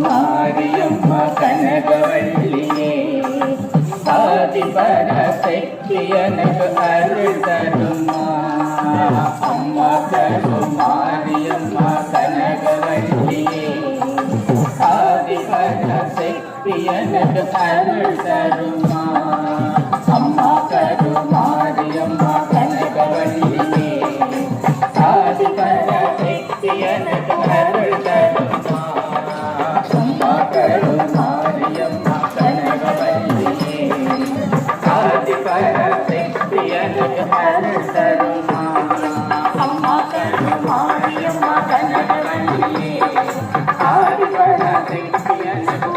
மாரியம்மா கனகவல்லியே ஆதிபராசக்தி எனக்கு அருள் தருமா. அம்மா கருமாரியம்மா கனகவல்லியே ஆதிபராசக்தி எனக்கு அருள் தருமா. அம்மா கருமாரியம்மா கனகவல்லியே ஆதிபராசக்தி எனக்கு அருள் தருமா. அம்மா கருமாரியம்மா கனகவல்லியே ஆதிபராசக்தி எனக்கு அருள் தருமா. அம்மா கருமாரியம்மா கனகவல்லியே ஆதிபராசக்தி எனக்கு